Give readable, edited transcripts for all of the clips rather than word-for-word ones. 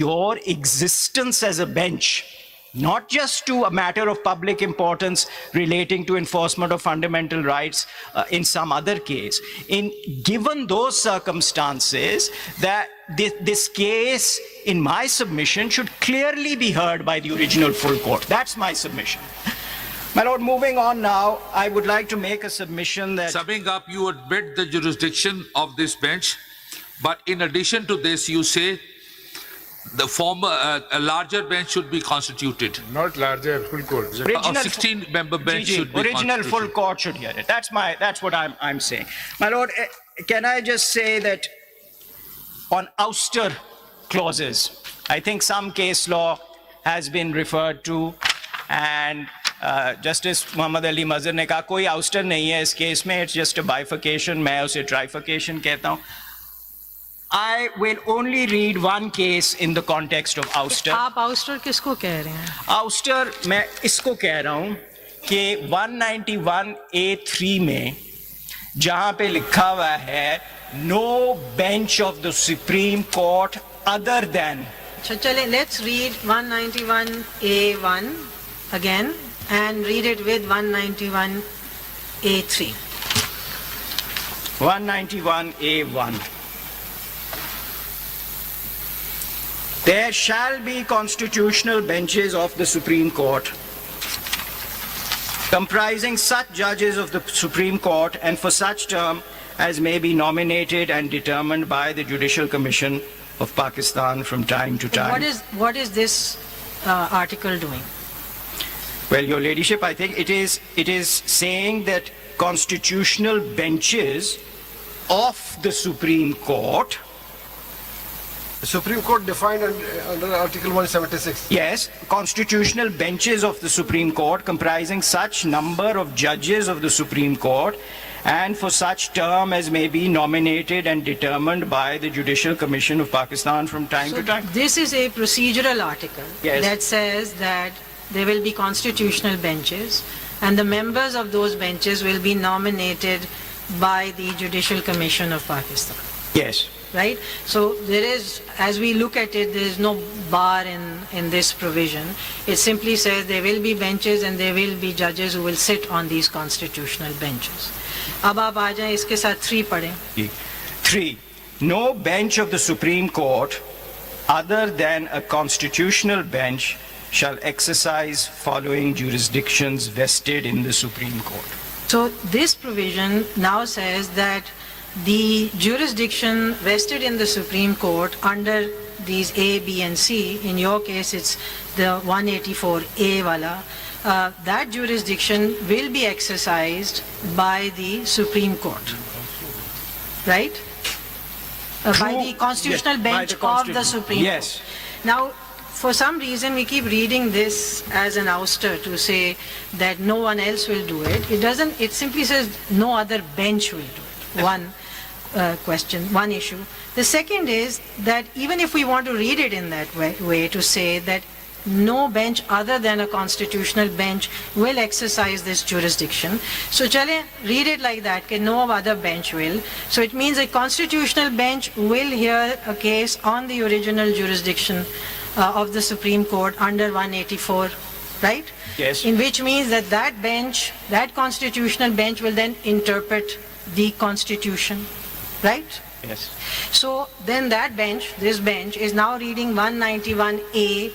your existence as a bench, not just to a matter of public importance relating to enforcement of fundamental rights in some other case. Given those circumstances, that this case, in my submission, should clearly be heard by the original full court. That's my submission. My Lord, moving on now, I would like to make a submission that... Summing up, you admit the jurisdiction of this bench, but in addition to this, you say the a larger bench should be constituted. Not larger, full court. A 16-member bench should be original full court should hear it. That's what I'm saying. My Lord, can I just say that on ouster clauses, I think some case law has been referred to, and Justice Muhammad Ali Mazhar ने कहा कोई ouster नहीं है इस case में, it's just a bifurcation, मैं उसे trifurcation कहता हूँ. I will only read one case in the context of ouster. आप ouster किसको कह रहे हैं? Ouster मैं इसको कह रहा हूँ कि 191A3 में जहाँ पे लिखा हुआ है no bench of the Supreme Court other than. चले, let's read 191A1 again and read it with 191A3. 191A1. There shall be constitutional benches of the Supreme Court comprising such judges of the Supreme Court and for such term as may be nominated and determined by the Judicial Commission of Pakistan from time to time. What is this article doing? Well, Your Ladyship, I think it is saying that constitutional benches of the Supreme Court. The Supreme Court defined under Article 176. Yes, constitutional benches of the Supreme Court comprising such number of judges of the Supreme Court and for such term as may be nominated and determined by the Judicial Commission of Pakistan from time to time. This is a procedural article that says that there will be constitutional benches and the members of those benches will be nominated by the Judicial Commission of Pakistan. Yes. Right? So there is, as we look at it, there is no bar in this provision. It simply says there will be benches and there will be judges who will sit on these constitutional benches. अब आप आ जाएं इसके साथ 3 पढ़ें. 3. No bench of the Supreme Court other than a constitutional bench shall exercise following jurisdictions vested in the Supreme Court. So this provision now says that the jurisdiction vested in the Supreme Court under these A, B and C, in your case it's the 184A wala, that jurisdiction will be exercised by the Supreme Court, right? By the constitutional bench of the Supreme Court. Now, for some reason we keep reading this as an ouster to say that no one else will do it. It doesn't, it simply says no other bench will do it. One one issue. The second is that even if we want to read it in that way to say that no bench other than a constitutional bench will exercise this jurisdiction. So chale, read it like that, that no other bench will. So it means a constitutional bench will hear a case on the original jurisdiction of the Supreme Court under 184, right? Yes. In which means that that bench, that constitutional bench will then interpret the Constitution, right? Yes. So then that bench, this bench, is now reading 191A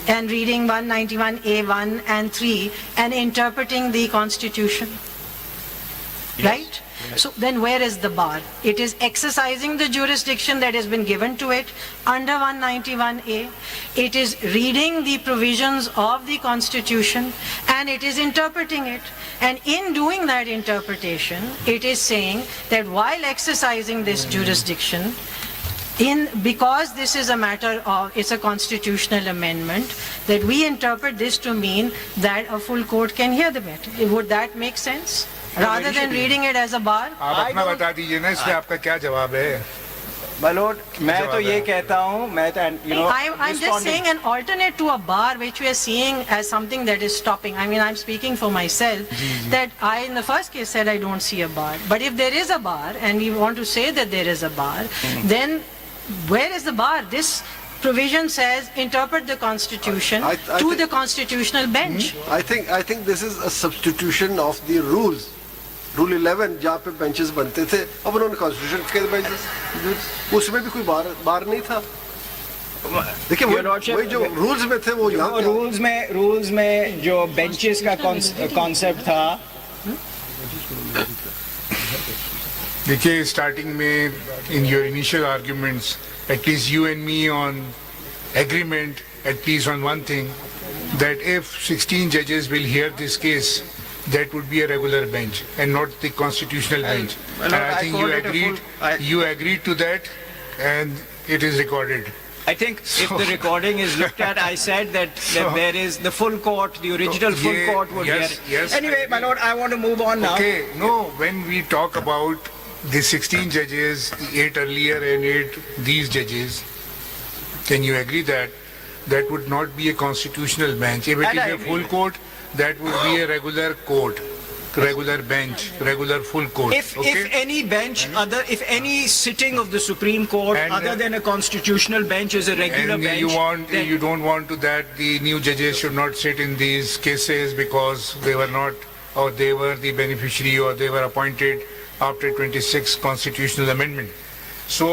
and reading 191A1 and 3 and interpreting the Constitution, right? Yes. So then where is the bar? It is exercising the jurisdiction that has been given to it under 191A. It is reading the provisions of the Constitution and it is interpreting it. And in doing that interpretation, it is saying that while exercising this jurisdiction, because this is a matter of, it's a constitutional amendment, that we interpret this to mean that a full court can hear the matter. Would that make sense? Rather than reading it as a bar? आप अपना बता दीजिए ना इसमें आपका क्या जवाब है? My Lord, मैं तो ये कहता हूँ, मैं तो, you know, I'm just saying an alternate to a bar which we are seeing as something that is stopping. I mean, I'm speaking for myself that I, in the first case, said I don't see a bar. But if there is a bar and we want to say that there is a bar, then where is the bar? This provision says interpret the constitution I to think- the constitutional bench. I think this is a substitution of the rules. Rule 11 जहाँ पे benches बनते थे, अब उन्होंने constitution के benches, उसमें भी कोई बार नहीं था. देखिए Your Lordship, वही जो rules में थे वो यहाँ रूल्स में जो बेंचेस का कॉन्सेप्ट था, देखिए स्टार्टिंग में in your initial arguments, at least you and me on agreement, at least on one thing, that if 16 judges will hear this case, that would be a regular bench and not the constitutional bench. well, And I I think called you it a agreed. full- You agreed to that, and it is recorded. I think if the recording is looked at, I said that there is the full court, the original full Yeah, court would yes, hear it. yes, Anyway, I my lord, I want to move on now. Okay, no, when we talk about the 16 judges, the 8 earlier and 8 these judges, can you agree that that would not be a constitutional bench? If it And I is a agree full with court, that would be a regular court, regular bench, regular full court. If Okay? any bench if any sitting of the Supreme Court And, other than a constitutional bench is a regular And bench, then- you don't want to that the new judges should not sit in these cases because they were not, or they were the beneficiary, or they were appointed after 26 constitutional amendment. So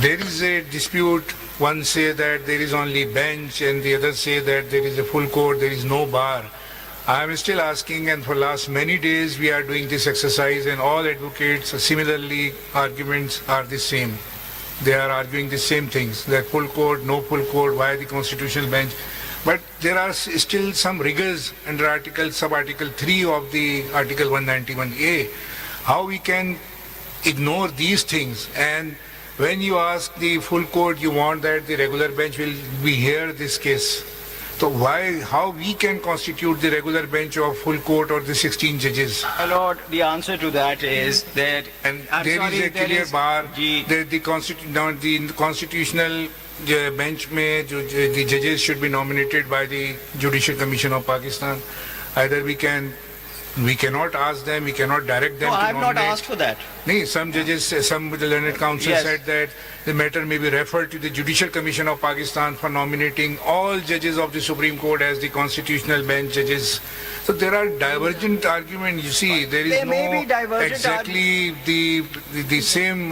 there is a dispute. One say that there is only bench, and the others say that there is a full court, there is no bar. I am still asking, and for last many days we are doing this exercise, and all advocates similarly arguments are the same. They are arguing the same things, that full court, no full court, why the constitutional bench. But there are still some rigors under sub-article 3 of the Article 191A. How we can ignore these things? And when you ask the full court, you want that the regular bench will be hear this case. So how we can constitute the regular bench of full court or the 16 judges? My lord, the answer to that is that, And I'm there sorry, is a clear bar. Ji, The constitutional bench में the judges should be nominated by the Judicial Commission of Pakistan. Either we cannot ask them, we cannot direct them no, to I have not nominate. asked for that. No, some judges, some the learned counsel Yes. said that the matter may be referred to the Judicial Commission of Pakistan for nominating all judges of the Supreme Court as the constitutional bench judges. So there are divergent arguments. You see, there is There may no be divergent exactly the same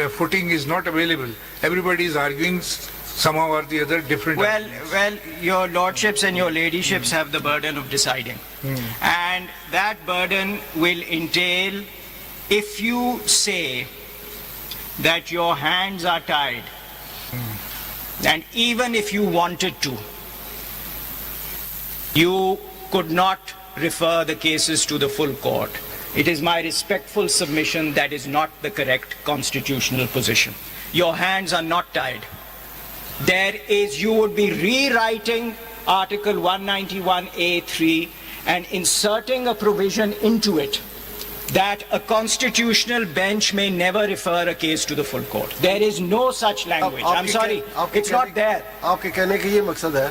footing is not available. Everybody is arguing somehow or the other different. Well, your lordships and your ladyships have the burden of deciding. And that burden will entail, if you say that your hands are tied, and even if you wanted to, you could not refer the cases to the full court. It is my respectful submission that is not the correct constitutional position. Your hands are not tied. You would be rewriting Article 191A3 and inserting a provision into it that a constitutional bench may never refer a case to the full court. There is no such language. I'm sorry, it's not there. आपके कहने का ये मकसद है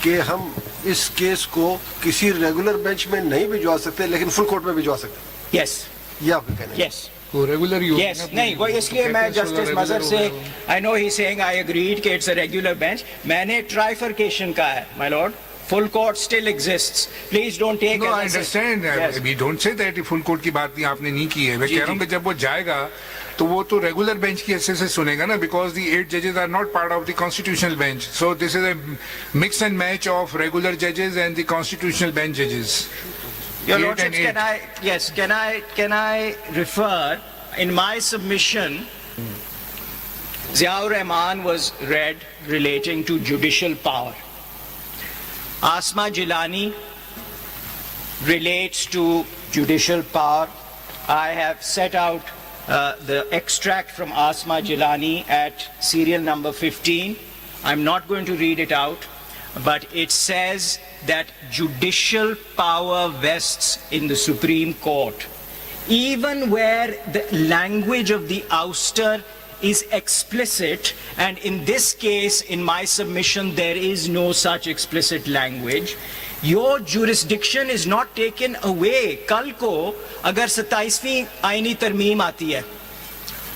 कि हम इस case को किसी रेगुलर बेंच में नहीं भिजवा सकते लेकिन फुल कोर्ट में भिजवा सकते हैं. Yes, ये आपका कहना है. yes. रेगुलर Yes, नहीं वो इसलिए मैं जस्टिस मजहर से I know he's saying I agreed कि it's a regular bench. मैंने trifurcation कहा है, my lord. Full court still exists. Please don't take No, it I as a- understand. Yes. We don't say that full court की बात नहीं आपने नहीं की है. मैं जी, कह रहा हूँ जी. कि जब वो जाएगा तो वो तो रेगुलर बेंच की ऐसे से सुनेगा ना, because the 8 judges are not part of the constitutional bench. So this is a mix and match of regular judges and the constitutional bench judges. Your 8 lordships, and 8. can I refer in my submission? Ziaur Rahman was read relating to judicial power. Asma Jilani relates to judicial power. I have set out the extract from Asma Jilani at serial number 15. I'm not going to read it out, but it says that judicial power vests in the Supreme Court, even where the language of the ouster is explicit, and in this case, in my submission, there is no such explicit language. Your jurisdiction is not taken away. कल को अगर 27वीं आईनी तरमीम आती है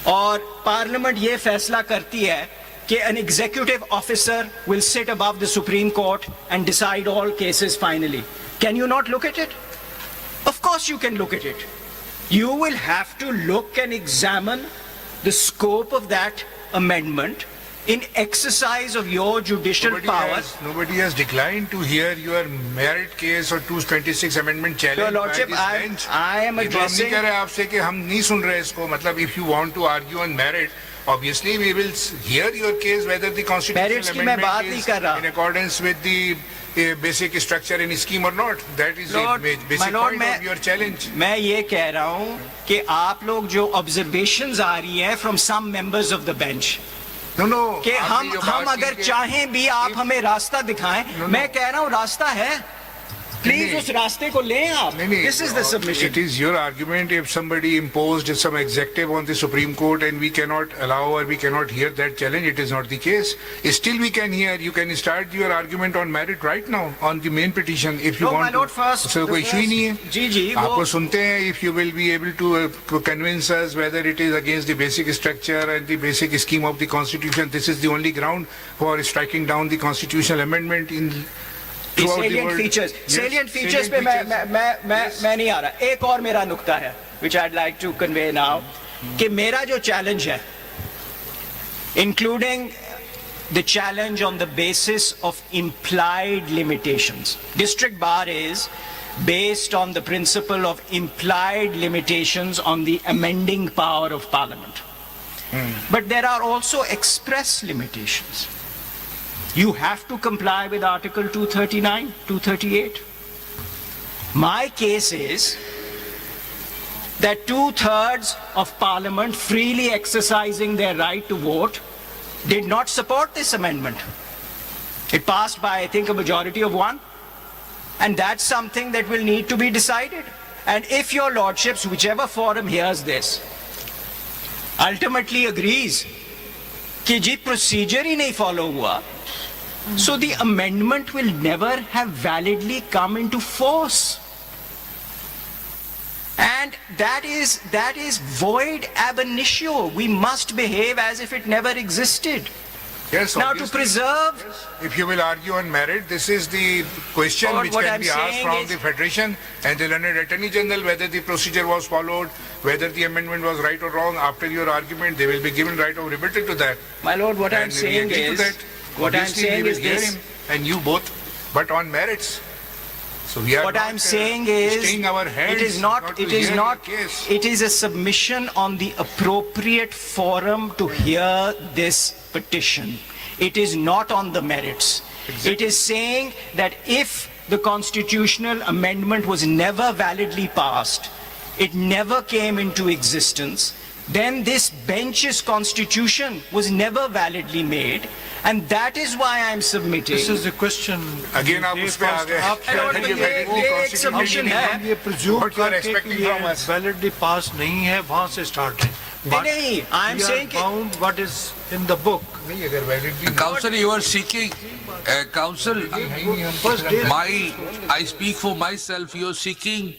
और parliament ये फैसला करती है कि an executive officer will sit above the Supreme Court and decide all cases finally. Can you not look at it? Of course you can look at it. You will have to look and examine the scope of that amendment in exercise of your judicial powers. Nobody has declined to hear your merit case or 226 amendment challenge. Your Lordship, by this bench. I am ये तो हम नहीं addressing. कह रहे आपसे कि हम नहीं सुन रहे इसको. मतलब if you want to argue on merit, obviously we will hear your case whether the constitutional Merits की मैं बात amendment नहीं is कर रहा. in accordance with the basic structure and scheme or not. That is Lord, the my basic Lord, point of your challenge. मैं ये कह रहा हूं कि आप लोग जो observations आ रही हैं from some members of the bench No, no. कि आपने जो हम बात की अगर कि- चाहें भी आप हमें रास्ता दिखाएं, मैं कह रहा हूं रास्ता है, प्लीज उस रास्ते को लें आप. नहीं, नहीं, This is the submission. It is your argument if somebody imposed some executive on the Supreme Court and we cannot allow or we cannot hear that challenge, it is not the case. Still we can hear, you can start your argument on merit right now on the main petition if you No, want my lord, first- So कोई issue ही नहीं है. जी, जी, वो- आपको सुनते हैं if you will be able to convince us whether it is against the basic structure and the basic scheme of the constitution. This is the only ground for striking down the constitutional amendment in throughout the salient world. features. Yes, Salient features salient पे features. मैं नहीं आ रहा. एक और मेरा नुक्ता है which I'd like to convey now कि मेरा जो challenge है, including the challenge on the basis of implied limitations. District bar is based on the principle of implied limitations on the amending power of parliament. But there are also express limitations. You have to comply with Article 239, 238. My case is that 2/3 of Parliament freely exercising their right to vote did not support this amendment. It passed by, I think, a majority of 1. And that's something that will need to be decided. And if your lordships, whichever forum hears this, ultimately agrees कि जी procedure ही नहीं follow हुआ, so the amendment will never have validly come into force. And that is void ab initio. We must behave as if it never existed. Yes, Now to obviously. preserve, If you will argue on merit, this is the question Lord, which what can I'm be asked saying from is- the Federation and the Learned Attorney General whether the procedure was followed, whether the amendment was right or wrong. After your argument, they will be given right of rebuttal to that. my lord, what I'm And we saying agree to is, that. what I'm Obviously, we saying will is hear this. him and you both, but on merits. So we are What not, I'm saying is, staying our hands. it is not, to it is hear not, your case. it is a submission on the appropriate forum to hear this petition. It is not on the merits. It is saying that if the constitutional amendment was never validly passed, it never came into existence, then this bench's constitution was never validly made, and that is why I'm submitting. This is the question. Again, आप उस पे आ गए. Lord, Whether you ये- validly ये एक constitution submission नहीं है. है. हम ये presume What you are करके expecting कि from ये us? validly pass नहीं है, वहाँ से start है. But नहीं, I'm we are saying कि- bound what is in the book. नहीं, अगर validly Counsel, you are seeking, counsel, First day. I speak for myself, you are seeking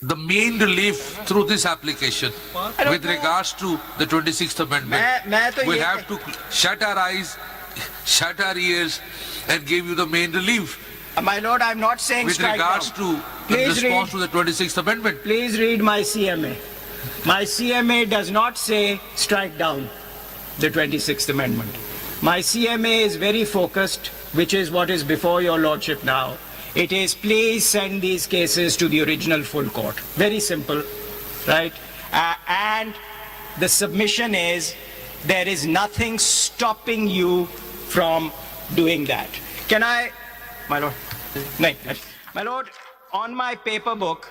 the main relief through this application with regards to the 26th Amendment. मैं तो We'll ये- have to shut our eyes, shut our ears and give you the main relief My lord, I'm not saying with strike regards down. to the Please response read. to the 26th Amendment. Please read my CMA. My CMA does not say strike down the 26th Amendment. My CMA is very focused, which is what is before your lordship now. It is please send these cases to the original full court. Very simple, right? And the submission is there is nothing stopping you from doing that. Can I, my lord? No, my lord, on my paper book,